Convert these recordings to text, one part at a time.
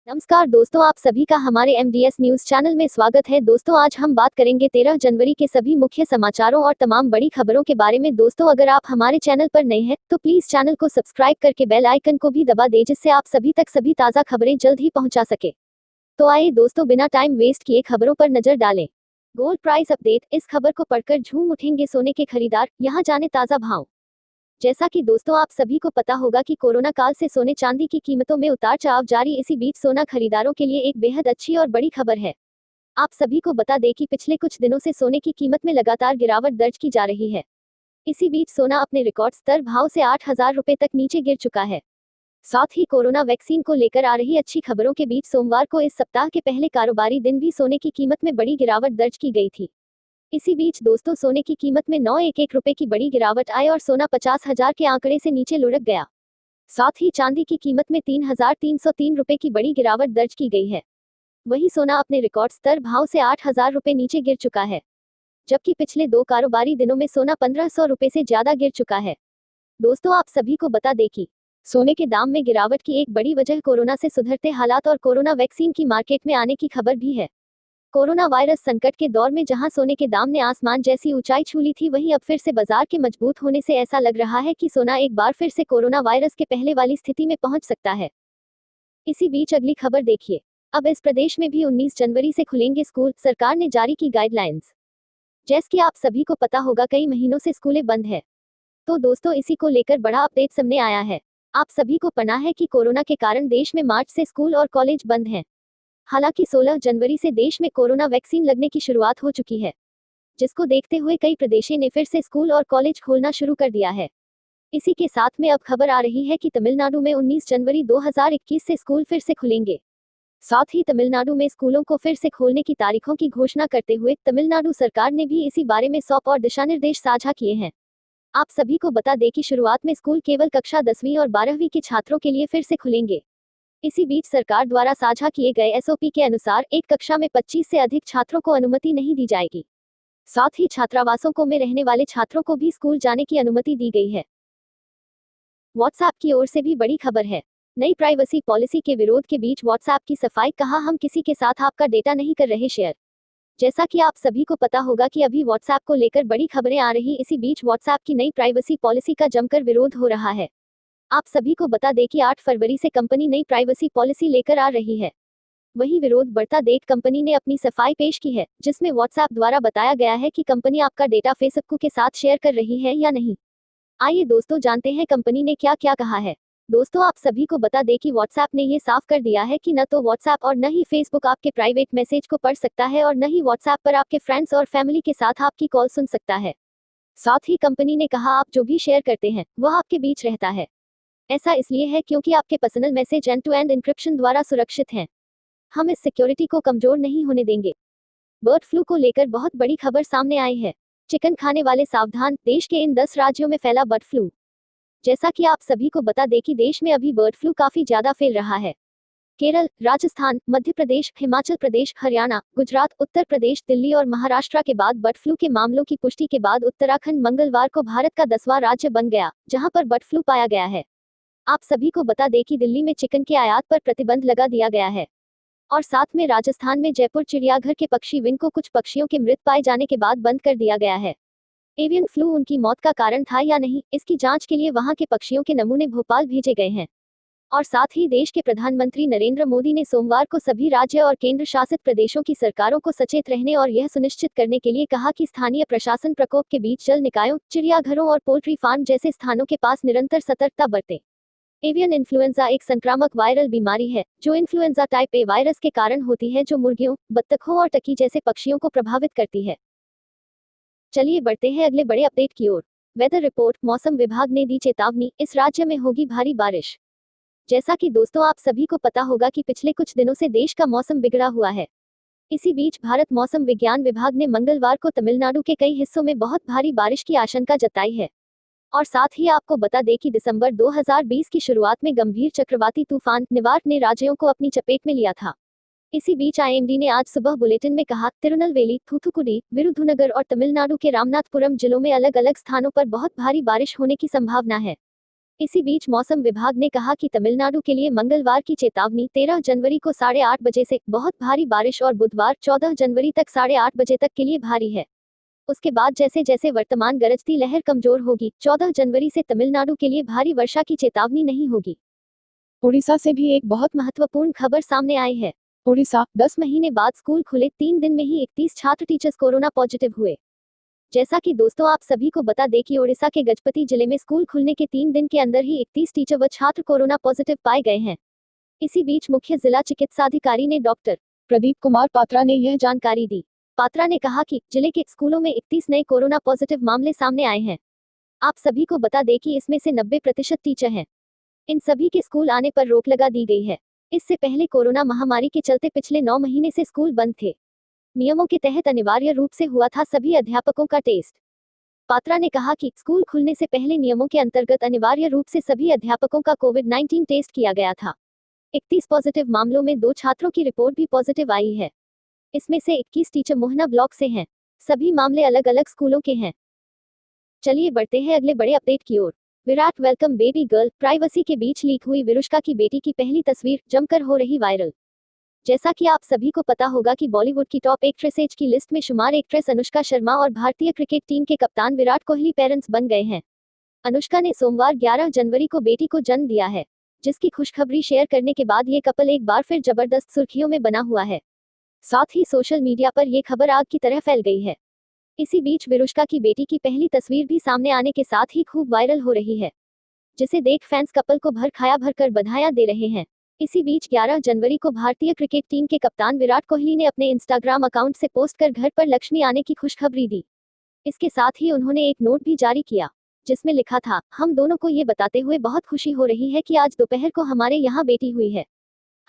नमस्कार दोस्तों, आप सभी का हमारे एमडीएस न्यूज चैनल में स्वागत है। दोस्तों, आज हम बात करेंगे 13 जनवरी के सभी मुख्य समाचारों और तमाम बड़ी खबरों के बारे में। दोस्तों, अगर आप हमारे चैनल पर नए हैं तो प्लीज चैनल को सब्सक्राइब करके बेल आइकन को भी दबा दें, जिससे आप सभी तक सभी ताज़ा खबरें जल्द ही पहुंचा सके। तो आइए दोस्तों, बिना टाइम वेस्ट किए खबरों पर नजर डालें। Gold price update. इस खबर को पढ़कर झूम उठेंगे सोने के खरीदार, यहाँ जाने ताज़ा भाव। जैसा कि दोस्तों आप सभी को पता होगा कि कोरोना काल से सोने चांदी की कीमतों में उतार चढ़ाव जारी। इसी बीच सोना खरीदारों के लिए एक बेहद अच्छी और बड़ी खबर है। आप सभी को बता दें कि पिछले कुछ दिनों से सोने की कीमत में लगातार गिरावट दर्ज की जा रही है। इसी बीच सोना अपने रिकॉर्ड स्तर भाव से 8,000 रुपए तक नीचे गिर चुका है। साथ ही कोरोना वैक्सीन को लेकर आ रही अच्छी खबरों के बीच सोमवार को इस सप्ताह के पहले कारोबारी दिन भी सोने की कीमत में बड़ी गिरावट दर्ज की गई थी। इसी बीच दोस्तों सोने की कीमत में 911 रुपए की बड़ी गिरावट आई और सोना 50,000 के आंकड़े से नीचे लुढ़क गया। साथ ही चांदी की कीमत में 3,303 रुपए की बड़ी गिरावट दर्ज की गई है। वहीं सोना अपने रिकॉर्ड स्तर भाव से 8,000 रुपए नीचे गिर चुका है, जबकि पिछले 2 कारोबारी दिनों में सोना 1,500 रुपए से ज्यादा गिर चुका है। दोस्तों आप सभी को बता दें कि सोने के दाम में गिरावट की एक बड़ी वजह कोरोना से सुधरते हालात और कोरोना वैक्सीन की मार्केट में आने की खबर भी है। कोरोना वायरस संकट के दौर में जहां सोने के दाम ने आसमान जैसी ऊंचाई छू ली थी, वहीं अब फिर से बाजार के मजबूत होने से ऐसा लग रहा है कि सोना एक बार फिर से कोरोना वायरस के पहले वाली स्थिति में पहुंच सकता है। इसी बीच अगली खबर देखिए। अब इस प्रदेश में भी 19 जनवरी से खुलेंगे स्कूल, सरकार ने जारी की गाइडलाइंस। जैसे कि आप सभी को पता होगा कई महीनों से स्कूलें बंद है, तो दोस्तों इसी को लेकर बड़ा अपडेट सामने आया है। आप सभी को पता है कि कोरोना के कारण देश में मार्च से स्कूल और कॉलेज बंद हैं। हालांकि 16 जनवरी से देश में कोरोना वैक्सीन लगने की शुरुआत हो चुकी है, जिसको देखते हुए कई प्रदेशों ने फिर से स्कूल और कॉलेज खोलना शुरू कर दिया है। इसी के साथ में अब खबर आ रही है कि तमिलनाडु में 19 जनवरी 2021 से स्कूल फिर से खुलेंगे। साथ ही तमिलनाडु में स्कूलों को फिर से खोलने की तारीखों की घोषणा करते हुए तमिलनाडु सरकार ने भी इसी बारे में 100 और दिशा निर्देश साझा किए हैं। आप सभी को बता दें कि शुरुआत में स्कूल केवल कक्षा 10वीं और 12वीं के छात्रों के लिए फिर से खुलेंगे। इसी बीच सरकार द्वारा साझा किए गए एसओपी के अनुसार एक कक्षा में 25 से अधिक छात्रों को अनुमति नहीं दी जाएगी। साथ ही छात्रावासों को में रहने वाले छात्रों को भी स्कूल जाने की अनुमति दी गई है। व्हाट्सएप की ओर से भी बड़ी खबर है। नई प्राइवेसी पॉलिसी के विरोध के बीच व्हाट्सएप की सफाई, कहा हम किसी के साथ आपका डेटा नहीं कर रहे शेयर। जैसा कि आप सभी को पता होगा कि अभी व्हाट्सएप को लेकर बड़ी खबरें आ रही। इसी बीच व्हाट्सएप की नई प्राइवेसी पॉलिसी का जमकर विरोध हो रहा है। आप सभी को बता दें कि 8 फरवरी से कंपनी नई प्राइवेसी पॉलिसी लेकर आ रही है। वही विरोध बढ़ता देख कंपनी ने अपनी सफाई पेश की है, जिसमें व्हाट्सएप द्वारा बताया गया है कि कंपनी आपका डेटा फेसबुक के साथ शेयर कर रही है या नहीं। आइए दोस्तों जानते हैं कंपनी ने क्या क्या कहा है। दोस्तों आप सभी को बता दें कि व्हाट्सएप ने ये साफ कर दिया है कि न तो व्हाट्सएप और न ही फेसबुक आपके प्राइवेट मैसेज को पढ़ सकता है और न ही व्हाट्सएप पर आपके फ्रेंड्स और फैमिली के साथ आपकी कॉल सुन सकता है। साथ ही कंपनी ने कहा आप जो भी शेयर करते हैं वह आपके बीच रहता है। ऐसा इसलिए है क्योंकि आपके personal message end to end encryption द्वारा सुरक्षित हैं। हम इस सिक्योरिटी को कमजोर नहीं होने देंगे। बर्ड फ्लू को लेकर बहुत बड़ी खबर सामने आई है। चिकन खाने वाले सावधान, देश के इन 10 राज्यों में फैला बर्ड फ्लू। जैसा कि आप सभी को बता दें कि देश में अभी बर्ड फ्लू काफी ज्यादा फैल रहा है। केरल, राजस्थान, मध्य प्रदेश, हिमाचल प्रदेश, हरियाणा, गुजरात, उत्तर प्रदेश, दिल्ली और महाराष्ट्र के बाद बर्ड फ्लू के मामलों की पुष्टि के बाद उत्तराखंड मंगलवार को भारत का 10वां राज्य बन गया जहां पर बर्ड फ्लू पाया गया है। आप सभी को बता दें कि दिल्ली में चिकन के आयात पर प्रतिबंध लगा दिया गया है और साथ में राजस्थान में जयपुर चिड़ियाघर के पक्षी विंग को कुछ पक्षियों के मृत पाए जाने के बाद बंद कर दिया गया है। एवियन फ्लू उनकी मौत का कारण था या नहीं, इसकी जांच के लिए वहां के पक्षियों के नमूने भोपाल भेजे गए हैं। और साथ ही देश के प्रधानमंत्री नरेंद्र मोदी ने सोमवार को सभी राज्य और केंद्र शासित प्रदेशों की सरकारों को सचेत रहने और यह सुनिश्चित करने के लिए कहा कि स्थानीय प्रशासन प्रकोप के बीच जल निकायों, चिड़ियाघरों और पोल्ट्री फार्म जैसे स्थानों के पास निरंतर सतर्कता बरतें। एवियन इन्फ्लुएंजा एक संक्रामक वायरल बीमारी है जो इन्फ्लुएंजा टाइप ए वायरस के कारण होती है, जो मुर्गियों, बत्तखों और टर्की जैसे पक्षियों को प्रभावित करती है। चलिए बढ़ते हैं अगले बड़े अपडेट की ओर। Weather report. मौसम विभाग ने दी चेतावनी, इस राज्य में होगी भारी बारिश। जैसा कि दोस्तों आप सभी को पता होगा कि पिछले कुछ दिनों से देश का मौसम बिगड़ा हुआ है। इसी बीच भारत मौसम विज्ञान विभाग ने मंगलवार को तमिलनाडु के कई हिस्सों में बहुत भारी बारिश की आशंका जताई है। और साथ ही आपको बता दें कि दिसंबर 2020 की शुरुआत में गंभीर चक्रवाती तूफान निवार ने राज्यों को अपनी चपेट में लिया था। इसी बीच आईएमडी ने आज सुबह बुलेटिन में कहा, तिरुनेलवेली, थूथुकुडी, विरुधुनगर और तमिलनाडु के रामनाथपुरम जिलों में अलग अलग स्थानों पर बहुत भारी बारिश होने की संभावना है। इसी बीच मौसम विभाग ने कहा कि तमिलनाडु के लिए मंगलवार की चेतावनी 13 जनवरी को 8:30 बजे से बहुत भारी बारिश और बुधवार 14 जनवरी तक 8:30 बजे तक के लिए भारी है। उसके बाद जैसे जैसे वर्तमान गरजती लहर कमजोर होगी, 14 जनवरी से तमिलनाडु के लिए भारी वर्षा की चेतावनी नहीं होगी। उड़ीसा से भी एक बहुत महत्वपूर्ण खबर सामने आई है। उड़ीसा 10 महीने बाद स्कूल खुले, 3 दिन में ही 31 छात्र टीचर्स कोरोना पॉजिटिव हुए। जैसा कि दोस्तों आप सभी को बता दें कि ओडिशा के गजपति जिले में स्कूल खुलने के 3 दिन के अंदर ही 31 टीचर व छात्र कोरोना पॉजिटिव पाए गए हैं। इसी बीच मुख्य जिला चिकित्साधिकारी ने डॉक्टर प्रदीप कुमार पात्रा ने यह जानकारी दी। पात्रा ने कहा कि जिले के स्कूलों में 31 नए कोरोना पॉजिटिव मामले सामने आए हैं। आप सभी को बता दें कि इसमें से 90% टीचर हैं। इन सभी के स्कूल आने पर रोक लगा दी गई है। इससे पहले कोरोना महामारी के चलते पिछले 9 महीने से स्कूल बंद थे। नियमों के तहत अनिवार्य रूप से हुआ था सभी अध्यापकों का टेस्ट। पात्रा ने कहा कि स्कूल खुलने से पहले नियमों के अंतर्गत अनिवार्य रूप से सभी अध्यापकों का कोविड-19 टेस्ट किया गया था। 31 पॉजिटिव मामलों में 2 छात्रों की रिपोर्ट भी पॉजिटिव आई है। इसमें से 21 टीचर मोहना ब्लॉक से हैं। सभी मामले अलग अलग स्कूलों के हैं। चलिए बढ़ते हैं अगले बड़े अपडेट की ओर। Virat welcome baby girl, privacy के बीच लीक हुई विरुष्का की बेटी की पहली तस्वीर, जमकर हो रही वायरल। जैसा कि आप सभी को पता होगा कि बॉलीवुड की टॉप एक्ट्रेसेज की लिस्ट में शुमार एक्ट्रेस अनुष्का शर्मा और भारतीय क्रिकेट टीम के कप्तान विराट कोहली पेरेंट्स बन गए हैं। अनुष्का ने सोमवार 11 जनवरी को बेटी को जन्म दिया है, जिसकी खुशखबरी शेयर करने के बाद ये कपल एक बार फिर जबरदस्त सुर्खियों में बना हुआ है। साथ ही सोशल मीडिया पर यह खबर आग की तरह फैल गई है। इसी बीच विरुष्का की बेटी की पहली तस्वीर भी सामने आने के साथ ही खूब वायरल हो रही है, जिसे देख फैंस कपल को भर खाया भरकर बधाइयां दे रहे हैं। इसी बीच 11 जनवरी को भारतीय क्रिकेट टीम के कप्तान विराट कोहली ने अपने इंस्टाग्राम अकाउंट से पोस्ट कर घर पर लक्ष्मी आने की खुशखबरी दी। इसके साथ ही उन्होंने एक नोट भी जारी किया, जिसमें लिखा था, हम दोनों को ये बताते हुए बहुत खुशी हो रही है कि आज दोपहर को हमारे यहाँ बेटी हुई है।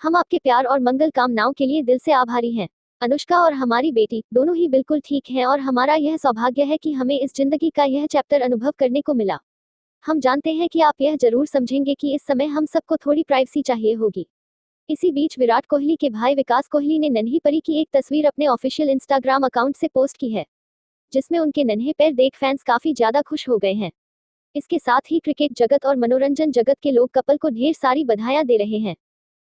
हम आपके प्यार और मंगल कामनाओं के लिए दिल से आभारी हैं। अनुष्का और हमारी बेटी दोनों ही बिल्कुल ठीक हैं और हमारा यह सौभाग्य है कि हमें इस जिंदगी का यह चैप्टर अनुभव करने को मिला। हम जानते हैं कि आप यह जरूर समझेंगे कि इस समय हम सबको थोड़ी प्राइवेसी चाहिए होगी। इसी बीच विराट कोहली के भाई विकास कोहली ने नन्ही परी की एक तस्वीर अपने ऑफिशियल इंस्टाग्राम अकाउंट से पोस्ट की है, जिसमें उनके नन्हे पैर देख फैंस काफी ज्यादा खुश हो गए हैं। इसके साथ ही क्रिकेट जगत और मनोरंजन जगत के लोग कपल को ढेर सारी बधाइयां दे रहे हैं।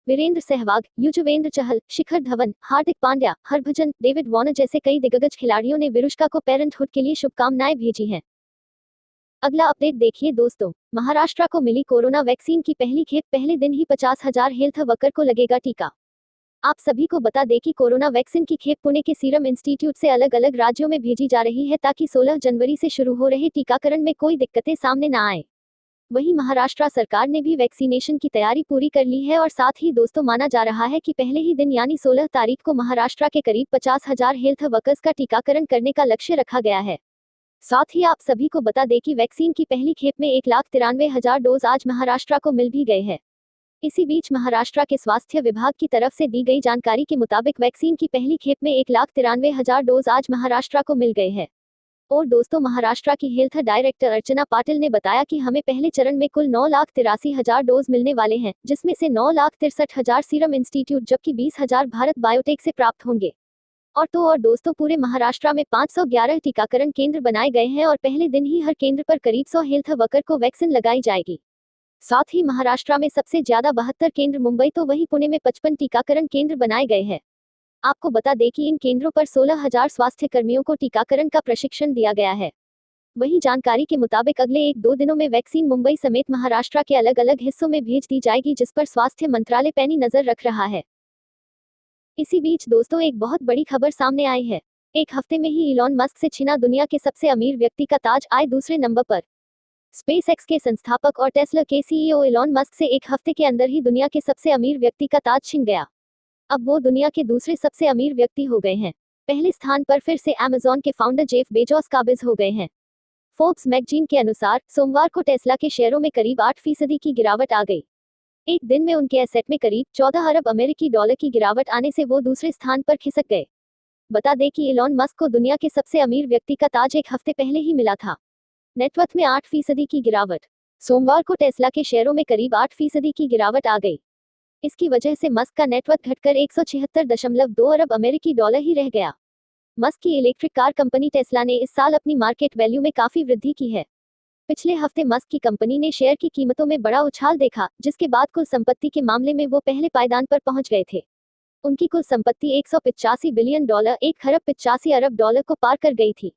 वीरेंद्र सहवाग, युजवेंद्र चहल, शिखर धवन, हार्दिक पांड्या, हरभजन, डेविड वार्नर जैसे कई दिग्गज खिलाड़ियों ने विरुष्का को पेरेंटहुड के लिए शुभकामनाएं भेजी हैं। अगला अपडेट देखिए दोस्तों, महाराष्ट्र को मिली कोरोना वैक्सीन की पहली खेप, पहले दिन ही 50,000 हेल्थ वर्कर को लगेगा टीका। आप सभी को बता दें कि कोरोना वैक्सीन की खेप पुणे के सीरम इंस्टीट्यूट से अलग अलग राज्यों में भेजी जा रही है, ताकि 16 जनवरी से शुरू हो रहे टीकाकरण में कोई दिक्कतें सामने न आए। वहीं महाराष्ट्र सरकार ने भी वैक्सीनेशन की तैयारी पूरी कर ली है और साथ ही दोस्तों माना जा रहा है कि पहले ही दिन यानी 16 तारीख को महाराष्ट्र के करीब 50,000 हेल्थ वर्कर्स का टीकाकरण करने का लक्ष्य रखा गया है। साथ ही आप सभी को बता दें कि वैक्सीन की पहली खेप में 1,93,000 डोज आज महाराष्ट्र को मिल भी गए हैं। इसी बीच महाराष्ट्र के स्वास्थ्य विभाग की तरफ से दी गई जानकारी के मुताबिक वैक्सीन की पहली खेप में 1,93,000 डोज आज महाराष्ट्र को मिल गए हैं। और दोस्तों महाराष्ट्र की हेल्थ डायरेक्टर अर्चना पाटिल ने बताया कि हमें पहले चरण में कुल 9,83,000 डोज मिलने वाले हैं, जिसमें से 9,63,000 सीरम इंस्टीट्यूट जबकि 20,000 भारत बायोटेक से प्राप्त होंगे। और दोस्तों पूरे महाराष्ट्र में 511 टीकाकरण केंद्र बनाए गए हैं और पहले दिन ही हर केंद्र पर करीब 100 हेल्थ वर्कर को वैक्सीन लगाई जाएगी। साथ ही महाराष्ट्र में सबसे ज्यादा 72 केंद्र मुंबई तो वहीं पुणे में 55 टीकाकरण केंद्र बनाए गए हैं। आपको बता दें कि इन केंद्रों पर 16,000 स्वास्थ्य कर्मियों को टीकाकरण का प्रशिक्षण दिया गया है। वहीं जानकारी के मुताबिक अगले 1-2 दिनों में वैक्सीन मुंबई समेत महाराष्ट्र के अलग अलग हिस्सों में भेज दी जाएगी, जिस पर स्वास्थ्य मंत्रालय पैनी नजर रख रहा है। इसी बीच दोस्तों एक बहुत बड़ी खबर सामने आई है। एक हफ्ते में ही इलॉन मस्क से छिना दुनिया के सबसे अमीर व्यक्ति का ताज, आए दूसरे नंबर पर। स्पेसएक्स के संस्थापक और टेस्ला के सीईओ इलॉन मस्क से एक हफ्ते के अंदर ही दुनिया के सबसे अमीर व्यक्ति का ताज छिन गया। अब वो दुनिया के दूसरे सबसे अमीर व्यक्ति हो गए हैं। पहले स्थान पर फिर से अमेज़न के फाउंडर जेफ बेजोस काबिज हो गए हैं। फोर्ब्स मैगजीन के अनुसार सोमवार को टेस्ला के शेयरों में करीब 8% की गिरावट आ गई। एक दिन में उनके एसेट में करीब 14 अरब अमेरिकी डॉलर की गिरावट आने से वो दूसरे स्थान पर खिसक गए। बता दें कि इलॉन मस्क को दुनिया के सबसे अमीर व्यक्ति का ताज एक हफ्ते पहले ही मिला था। नेटवर्थ में 8% की गिरावट। सोमवार को टेस्ला के शेयरों में करीब 8% की गिरावट आ गई। इसकी वजह से मस्क का नेटवर्थ घटकर 176.2 अरब अमेरिकी डॉलर ही रह गया। मस्क की इलेक्ट्रिक कार कंपनी टेस्ला ने इस साल अपनी मार्केट वैल्यू में काफी वृद्धि की है। पिछले हफ्ते मस्क की कंपनी ने शेयर की कीमतों में बड़ा उछाल देखा, जिसके बाद कुल संपत्ति के मामले में वो पहले पायदान पर पहुंच गए थे। उनकी कुल संपत्ति $185 बिलियन, $1 खरब 85 अरब को पार कर गई थी।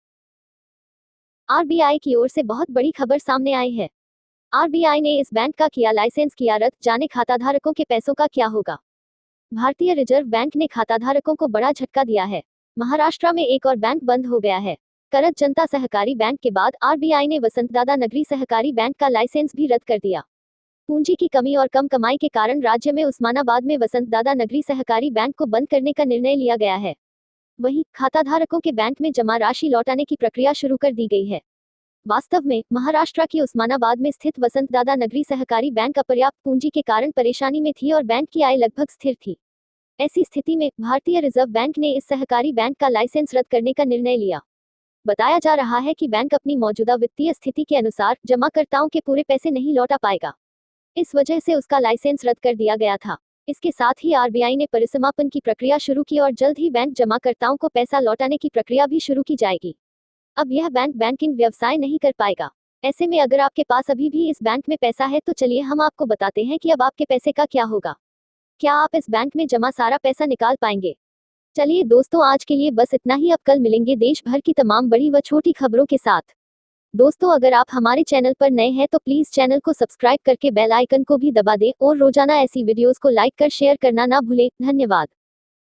आरबीआई की ओर से बहुत बड़ी खबर सामने आई है। आरबीआई ने इस बैंक का किया लाइसेंस किया रद्द, जाने खाताधारकों के पैसों का क्या होगा। भारतीय रिजर्व बैंक ने खाताधारकों को बड़ा झटका दिया है। महाराष्ट्र में एक और बैंक बंद हो गया है। करत जनता सहकारी बैंक के बाद आरबीआई ने वसंतदादा नगरी सहकारी बैंक का लाइसेंस भी रद्द कर दिया। पूंजी की कमी और कम कमाई के कारण राज्य में उस्मानाबाद में वसंतदादा नगरी सहकारी बैंक को बंद करने का निर्णय लिया गया है। वहीं खाताधारकों के बैंक में जमा राशि लौटाने की प्रक्रिया शुरू कर दी गई है। वास्तव में महाराष्ट्र की उस्मानाबाद में स्थित वसंतदादा नगरी सहकारी बैंक अपर्याप्त पूंजी के कारण परेशानी में थी और बैंक की आय लगभग स्थिर थी। ऐसी स्थिति में भारतीय रिजर्व बैंक ने इस सहकारी बैंक का लाइसेंस रद्द करने का निर्णय लिया। बताया जा रहा है कि बैंक अपनी मौजूदा वित्तीय स्थिति के अनुसार जमाकर्ताओं के पूरे पैसे नहीं लौटा पाएगा। इस वजह से उसका लाइसेंस रद्द कर दिया गया था। इसके साथ ही आरबीआई ने परिसमापन की प्रक्रिया शुरू की और जल्द ही बैंक जमाकर्ताओं को पैसा लौटाने की प्रक्रिया भी शुरू की जाएगी। अब यह बैंक बैंकिंग व्यवसाय नहीं कर पाएगा। ऐसे में अगर आपके पास अभी भी इस बैंक में पैसा है तो चलिए हम आपको बताते हैं कि अब आपके पैसे का क्या होगा। क्या आप इस बैंक में जमा सारा पैसा निकाल पाएंगे? चलिए दोस्तों, आज के लिए बस इतना ही। अब कल मिलेंगे देश भर की तमाम बड़ी व छोटी खबरों के साथ। दोस्तों, अगर आप हमारे चैनल पर नए हैं तो प्लीज चैनल को सब्सक्राइब करके बेल आइकन को भी दबा दें और रोजाना ऐसी वीडियोस को लाइक कर शेयर करना ना भूलें। धन्यवाद।